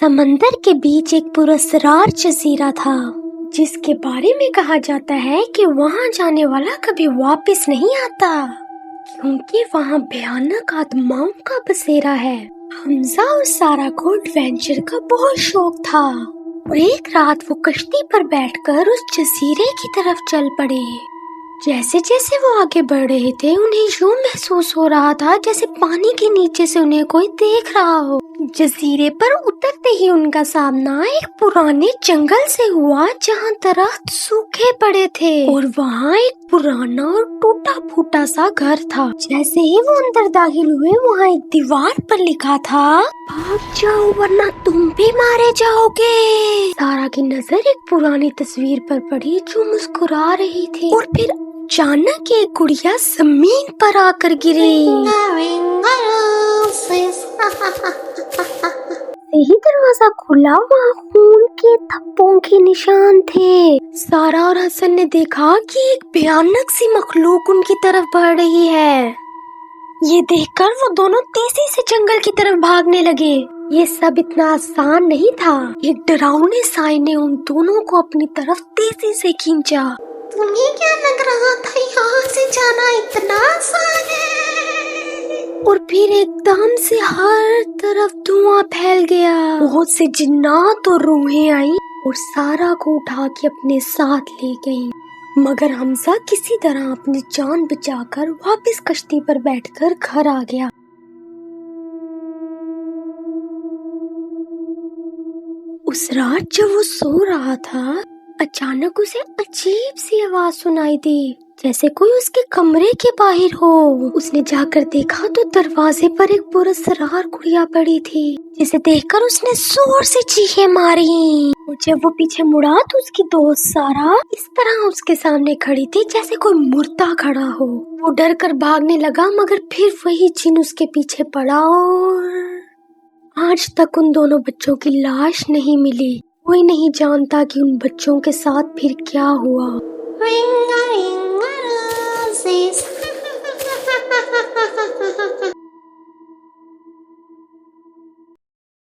समंदर के बीच एक पुरस्कार जजीरा था जिसके बारे में कहा जाता है कि वहां जाने वाला कभी वापस नहीं आता क्योंकि वहां भयानक आत्माओं का बसेरा है। हमजा और सारा को एडवेंचर का बहुत शौक था और एक रात वो कश्ती पर बैठकर उस जजीरे की तरफ चल पड़े। जैसे जैसे वो आगे बढ़ रहे थे उन्हें यूं महसूस हो रहा था जैसे पानी के नीचे से उन्हें कोई देख रहा हो। जजीरे पर उतरते ही उनका सामना एक पुराने जंगल से हुआ जहां दरख्त सूखे पड़े थे और वहां एक पुराना और टूटा फूटा सा घर था। जैसे ही वो अंदर दाखिल हुए वहां एक दीवार पर लिखा था, भाग जाओ वरना तुम भी मारे जाओगे। सारा की नजर एक पुरानी तस्वीर पर पड़ी जो मुस्कुरा रही थी और फिर अचानक एक गुड़िया जमीन पर आकर गिरी। यही दरवाजा खुला, वहाँ खून के धब्बों के निशान थे। सारा और हसन ने देखा कि एक भयानक सी मखलूक उनकी तरफ बढ़ रही है। ये देखकर वो दोनों तेजी से जंगल की तरफ भागने लगे। ये सब इतना आसान नहीं था। एक डरावने साए ने उन दोनों को अपनी तरफ तेजी से खींचा। तुम्हें क्या लग रहा था यहाँ से जाना इतना आसान है? और फिर एकदम से हर तरफ धुआं फैल गया। बहुत से जिन्नात और रूहें आई और सारा को उठा के अपने साथ ले गईं। मगर हमजा किसी तरह अपनी जान बचाकर वापस कश्ती पर बैठकर घर आ गया। उस रात जब वो सो रहा था अचानक उसे अजीब सी आवाज सुनाई दी जैसे कोई उसके कमरे के बाहर हो। उसने जाकर देखा तो दरवाजे पर एक पुरस्कार गुड़िया पड़ी थी जिसे देखकर उसने जोर से चीखें मारी। और जब वो पीछे मुड़ा तो उसकी दोस्त सारा इस तरह उसके सामने खड़ी थी जैसे कोई मुर्दा खड़ा हो। वो डर कर भागने लगा मगर फिर वही जिन उसके पीछे पड़ा और आज तक उन दोनों बच्चों की लाश नहीं मिली। कोई नहीं जानता कि उन बच्चों के साथ फिर क्या हुआ।